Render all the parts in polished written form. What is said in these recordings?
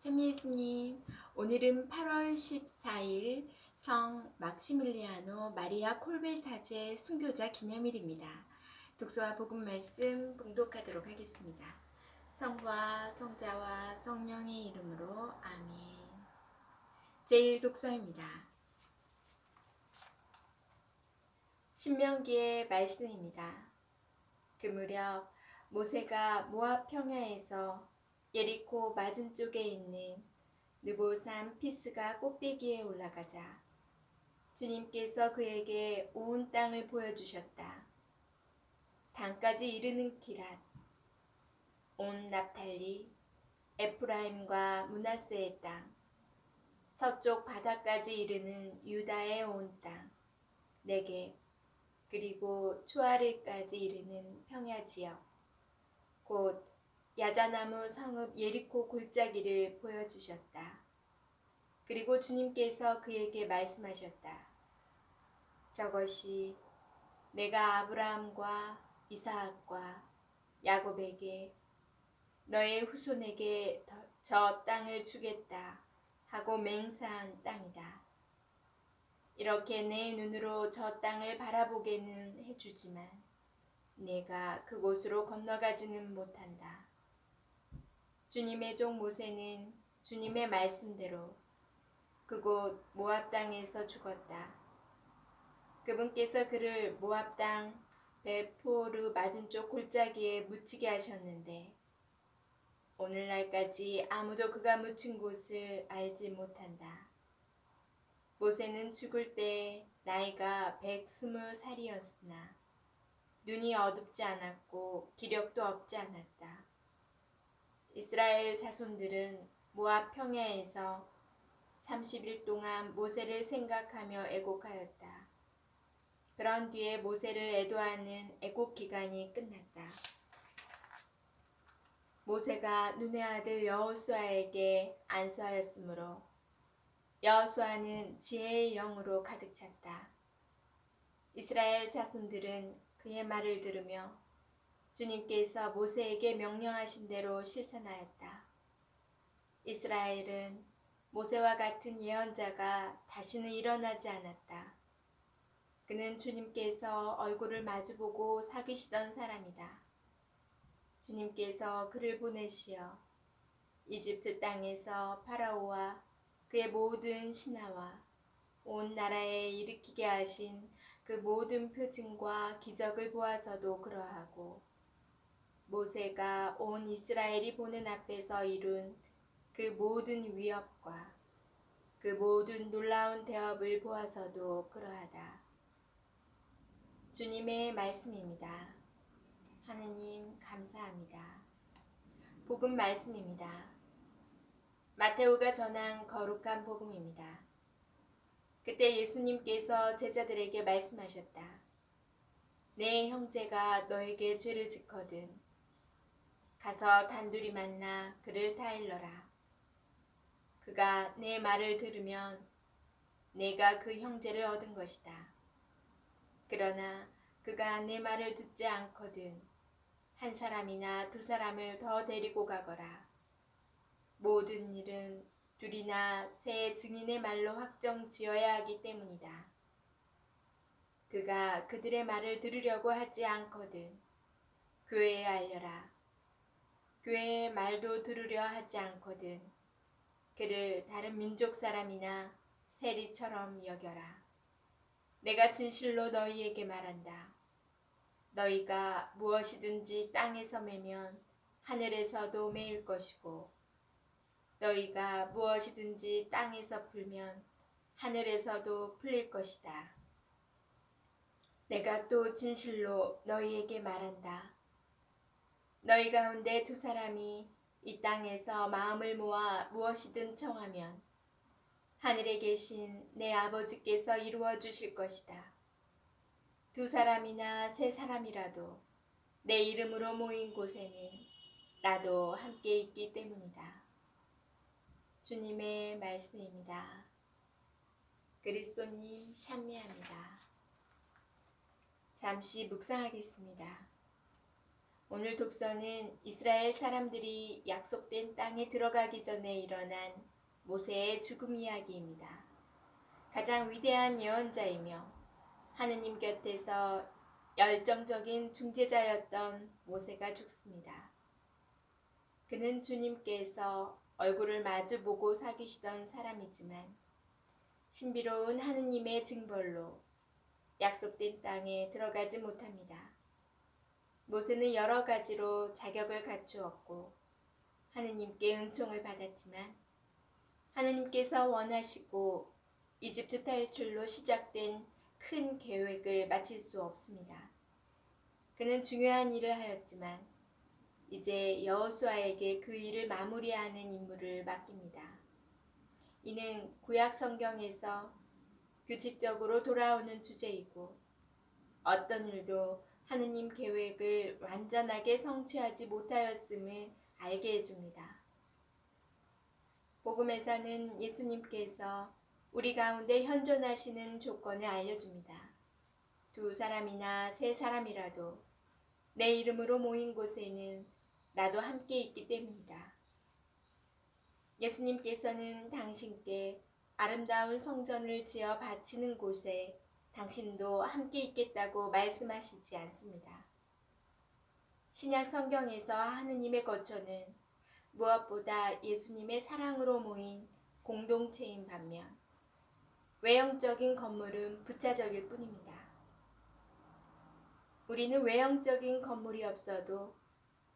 찬미 예수님, 오늘은 8월 14일 성 막시밀리아노 마리아 콜베 사제 순교자 기념일입니다. 독서와 복음 말씀 봉독하도록 하겠습니다. 성부와 성자와 성령의 이름으로 아멘. 제1독서입니다. 신명기의 말씀입니다. 그 무렵 모세가 모압 평야에서 예리코 맞은쪽에 있는 느보산 피스가 꼭대기에 올라가자 주님께서 그에게 온 땅을 보여주셨다. 단까지 이르는 기랏, 온 납탈리, 에프라임과 므낫세의 땅, 서쪽 바다까지 이르는 유다의 온 땅, 네겝, 그리고 추아르까지 이르는 평야 지역, 곧 야자나무 성읍 예리코 골짜기를 보여주셨다. 그리고 주님께서 그에게 말씀하셨다. 저것이 내가 아브라함과 이삭과 야곱에게 너의 후손에게 저 땅을 주겠다 하고 맹세한 땅이다. 이렇게 내 눈으로 저 땅을 바라보게는 해주지만 내가 그곳으로 건너가지는 못한다. 주님의 종 모세는 주님의 말씀대로 그곳 모압 땅에서 죽었다. 그분께서 그를 모압 땅 베포르 맞은쪽 골짜기에 묻히게 하셨는데 오늘날까지 아무도 그가 묻힌 곳을 알지 못한다. 모세는 죽을 때 나이가 120살이었으나 눈이 어둡지 않았고 기력도 없지 않았다. 이스라엘 자손들은 모압 평야에서 30일 동안 모세를 생각하며 애곡하였다. 그런 뒤에 모세를 애도하는 애곡 기간이 끝났다. 모세가 눈의 아들 여호수아에게 안수하였으므로 여호수아는 지혜의 영으로 가득 찼다. 이스라엘 자손들은 그의 말을 들으며 주님께서 모세에게 명령하신 대로 실천하였다. 이스라엘은 모세와 같은 예언자가 다시는 일어나지 않았다. 그는 주님께서 얼굴을 마주보고 사귀시던 사람이다. 주님께서 그를 보내시어 이집트 땅에서 파라오와 그의 모든 신하와 온 나라에 일으키게 하신 그 모든 표징과 기적을 보아서도 그러하고 모세가 온 이스라엘이 보는 앞에서 이룬 그 모든 위협과 그 모든 놀라운 대업을 보아서도 그러하다. 주님의 말씀입니다. 하느님 감사합니다. 복음 말씀입니다. 마테오가 전한 거룩한 복음입니다. 그때 예수님께서 제자들에게 말씀하셨다. 내 형제가 너에게 죄를 짓거든 가서 단둘이 만나 그를 타일러라. 그가 내 말을 들으면 내가 그 형제를 얻은 것이다. 그러나 그가 내 말을 듣지 않거든 한 사람이나 두 사람을 더 데리고 가거라. 모든 일은 둘이나 세 증인의 말로 확정 지어야 하기 때문이다. 그가 그들의 말을 들으려고 하지 않거든 교회에 알려라. 교회의 말도 들으려 하지 않거든 그를 다른 민족 사람이나 세리처럼 여겨라. 내가 진실로 너희에게 말한다. 너희가 무엇이든지 땅에서 매면 하늘에서도 매일 것이고 너희가 무엇이든지 땅에서 풀면 하늘에서도 풀릴 것이다. 내가 또 진실로 너희에게 말한다. 너희 가운데 두 사람이 이 땅에서 마음을 모아 무엇이든 청하면 하늘에 계신 내 아버지께서 이루어 주실 것이다. 두 사람이나 세 사람이라도 내 이름으로 모인 곳에는 나도 함께 있기 때문이다. 주님의 말씀입니다. 그리스도님 찬미합니다. 잠시 묵상하겠습니다. 오늘 독서는 이스라엘 사람들이 약속된 땅에 들어가기 전에 일어난 모세의 죽음 이야기입니다. 가장 위대한 예언자이며 하느님 곁에서 열정적인 중재자였던 모세가 죽습니다. 그는 주님께서 얼굴을 마주보고 사귀시던 사람이지만 신비로운 하느님의 징벌로 약속된 땅에 들어가지 못합니다. 모세는 여러 가지로 자격을 갖추었고 하느님께 은총을 받았지만 하느님께서 원하시고 이집트 탈출로 시작된 큰 계획을 마칠 수 없습니다. 그는 중요한 일을 하였지만 이제 여호수아에게 그 일을 마무리하는 임무를 맡깁니다. 이는 구약 성경에서 규칙적으로 돌아오는 주제이고 어떤 일도 하느님 계획을 완전하게 성취하지 못하였음을 알게 해줍니다. 복음에서는 예수님께서 우리 가운데 현존하시는 조건을 알려줍니다. 2사람이나 3사람이라도 내 이름으로 모인 곳에는 나도 함께 있기 때문이다. 예수님께서는 당신께 아름다운 성전을 지어 바치는 곳에 당신도 함께 있겠다고 말씀하시지 않습니다. 신약 성경에서 하느님의 거처는 무엇보다 예수님의 사랑으로 모인 공동체인 반면 외형적인 건물은 부차적일 뿐입니다. 우리는 외형적인 건물이 없어도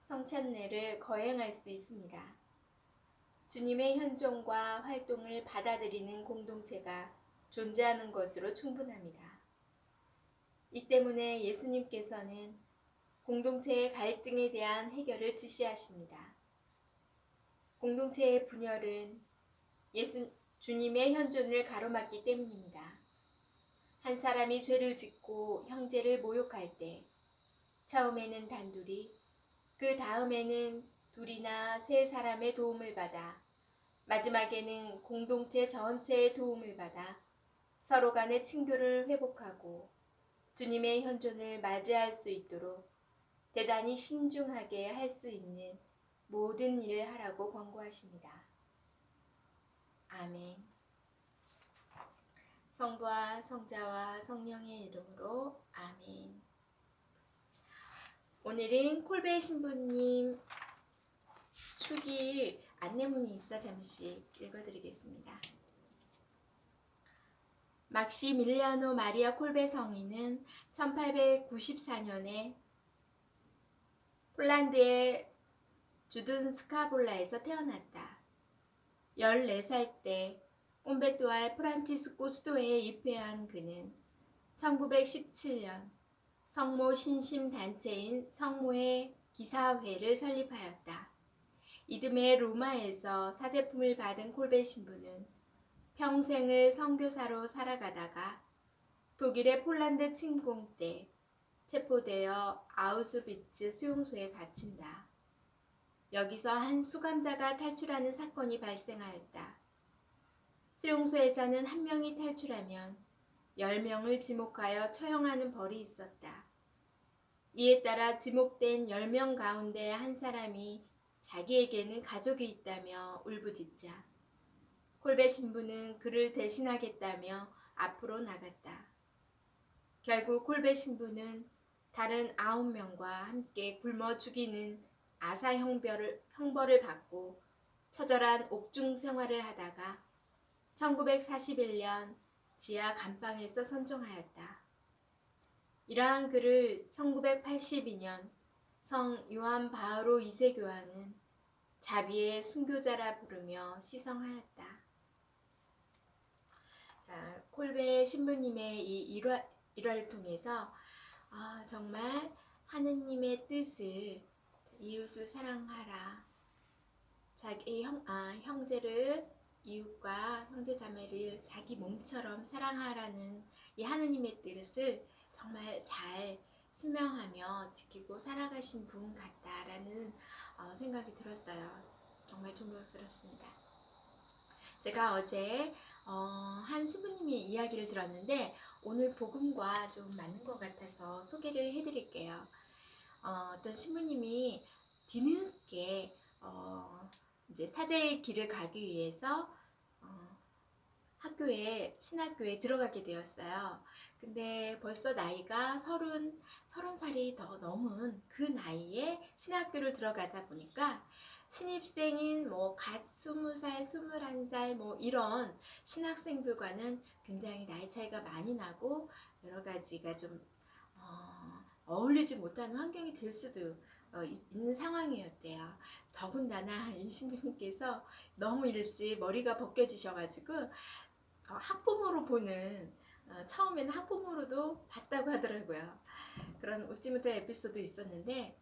성찬례를 거행할 수 있습니다. 주님의 현존과 활동을 받아들이는 공동체가 존재하는 것으로 충분합니다. 이 때문에 예수님께서는 공동체의 갈등에 대한 해결을 지시하십니다. 공동체의 분열은 주님의 현존을 가로막기 때문입니다. 한 사람이 죄를 짓고 형제를 모욕할 때 처음에는 단둘이, 그 다음에는 2이나 3사람의 도움을 받아 마지막에는 공동체 전체의 도움을 받아 서로 간의 친교를 회복하고 주님의 현존을 맞이할 수 있도록 대단히 신중하게 할 수 있는 모든 일을 하라고 권고하십니다. 아멘. 성부와 성자와 성령의 이름으로 아멘. 오늘은 콜베 신부님 축일 안내문이 있어 잠시 읽어드리겠습니다. 막시밀리아노 마리아 콜베 성인은 1894년에 폴란드의 주든스카볼라에서 태어났다. 14살 때 꼼베토알 프란치스코 수도회에 입회한 그는 1917년 성모 신심 단체인 성모의 기사회를 설립하였다. 이듬해 로마에서 사제품을 받은 콜베 신부는 평생을 선교사로 살아가다가 독일의 폴란드 침공 때 체포되어 아우슈비츠 수용소에 갇힌다. 여기서 한 수감자가 탈출하는 사건이 발생하였다. 수용소에서는 한 명이 탈출하면 10명을 지목하여 처형하는 벌이 있었다. 이에 따라 지목된 10명 가운데 한 사람이 자기에게는 가족이 있다며 울부짖자 콜베 신부는 그를 대신하겠다며 앞으로 나갔다. 결국 콜베 신부는 다른 9명과 함께 굶어 죽이는 아사 형벌을 받고 처절한 옥중 생활을 하다가 1941년 지하 감방에서 선종하였다. 이러한 그를 1982년 성 요한 바오로 2세 교황은 자비의 순교자라 부르며 시성하였다. 자, 콜베 신부님의 이 일화를 통해서 정말 하느님의 뜻을 이웃을 사랑하라. 자기 형제를 이웃과 형제자매를 자기 몸처럼 사랑하라는 이 하느님의 뜻을 정말 잘 순명하며 지키고 살아가신 분 같다라는 생각이 들었어요. 정말 존경스럽습니다. 제가 어제 한 신부님의 이야기를 들었는데 오늘 복음과 좀 맞는 것 같아서 소개를 해드릴게요. 어떤 신부님이 뒤늦게 이제 사제의 길을 가기 위해서 신학교에 들어가게 되었어요. 근데 벌써 나이가 30살이 더 넘은 그 나이에 신학교를 들어가다 보니까 신입생인 갓 20살, 21살 이런 신학생들과는 굉장히 나이 차이가 많이 나고 여러 가지가 좀 어울리지 못하는 환경이 될 수도 있는 상황이었대요. 더군다나 이 신부님께서 너무 일찍 머리가 벗겨지셔가지고 학부모로 보는 처음에는 학부모로도 봤다고 하더라고요. 그런 웃지 못할 에피소드 있었는데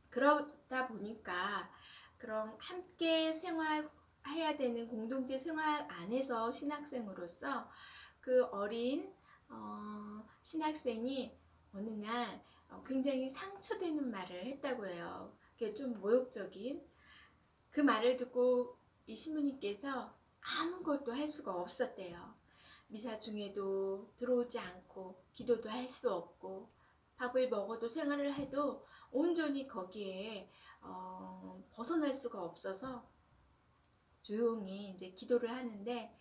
그러다 보니까 그런 함께 생활해야 되는 공동체 생활 안에서 신학생으로서 그 어린 신학생이 어느 날 굉장히 상처되는 말을 했다고 해요. 그게 좀 모욕적인 그 말을 듣고 이 신부님께서 아무것도 할 수가 없었대요. 미사 중에도 들어오지 않고 기도도 할 수 없고 밥을 먹어도 생활을 해도 온전히 거기에 벗어날 수가 없어서 조용히 이제 기도를 하는데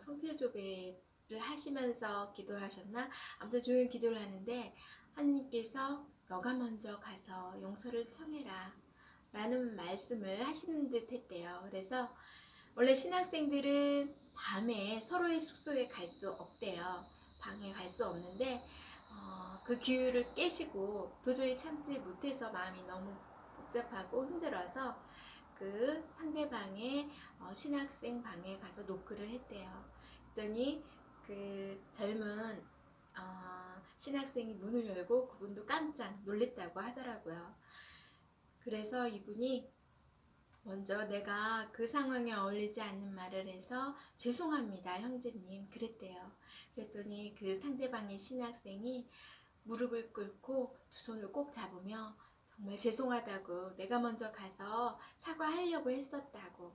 성태조배를 하시면서 기도하셨나? 아무튼 조용히 기도를 하는데 하느님께서 너가 먼저 가서 용서를 청해라 라는 말씀을 하시는 듯 했대요. 그래서 원래 신학생들은 밤에 서로의 숙소에 갈 수 없대요. 방에 갈 수 없는데 그 기율을 깨시고 도저히 참지 못해서 마음이 너무 복잡하고 힘들어서 그 상대방의 신학생 방에 가서 노크를 했대요. 그랬더니 그 젊은 신학생이 문을 열고 그분도 깜짝 놀랬다고 하더라고요. 그래서 이분이 먼저 내가 그 상황에 어울리지 않는 말을 해서 죄송합니다 형제님 그랬대요. 그랬더니 그 상대방의 신학생이 무릎을 꿇고 두 손을 꼭 잡으며 정말 죄송하다고 내가 먼저 가서 사과하려고 했었다고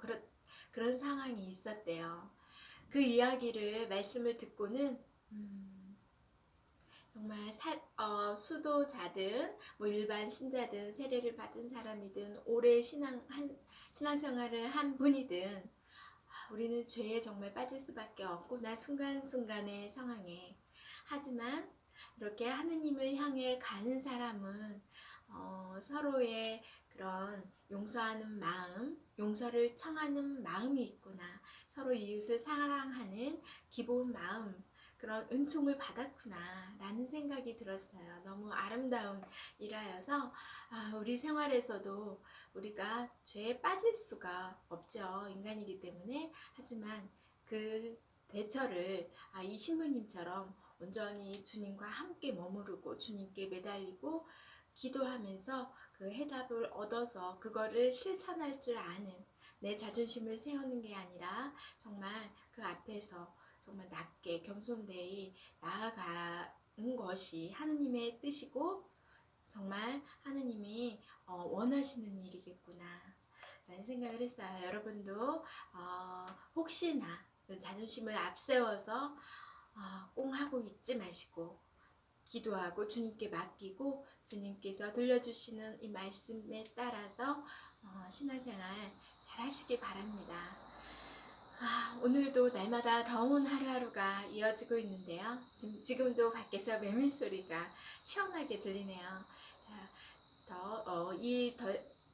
그런 상황이 있었대요. 그 이야기를 말씀을 듣고는 정말 수도자든 일반 신자든 세례를 받은 사람이든 오래 신앙생활을 한 분이든 우리는 죄에 정말 빠질 수밖에 없구나 순간순간의 상황에. 하지만 이렇게 하느님을 향해 가는 사람은 서로의 그런 용서하는 마음, 용서를 청하는 마음이 있구나. 서로 이웃을 사랑하는 기본 마음, 그런 은총을 받았구나 라는 생각이 들었어요. 너무 아름다운 일화여서 우리 생활에서도 우리가 죄에 빠질 수가 없죠. 인간이기 때문에. 하지만 그 대처를 이 신부님처럼 온전히 주님과 함께 머무르고 주님께 매달리고 기도하면서 그 해답을 얻어서 그거를 실천할 줄 아는, 내 자존심을 세우는 게 아니라 정말 그 앞에서 정말 낮게 겸손되이 나아가는 것이 하느님의 뜻이고 정말 하느님이 원하시는 일이겠구나 라는 생각을 했어요. 여러분도 혹시나 자존심을 앞세워서 꽁 하고 있지 마시고 기도하고 주님께 맡기고 주님께서 들려주시는 이 말씀에 따라서 신앙생활 잘 하시기 바랍니다. 오늘도 날마다 더운 하루하루가 이어지고 있는데요. 지금도 밖에서 매미 소리가 시원하게 들리네요. 이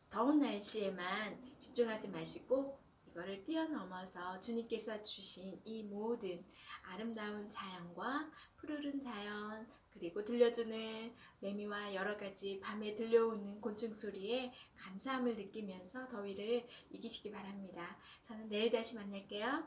더운 날씨에만 집중하지 마시고 이거를 뛰어넘어서 주님께서 주신 이 모든 아름다운 자연과 푸르른 자연 그리고 들려주는 매미와 여러 가지 밤에 들려오는 곤충 소리에 감사함을 느끼면서 더위를 이기시기 바랍니다. 저는 내일 다시 만날게요.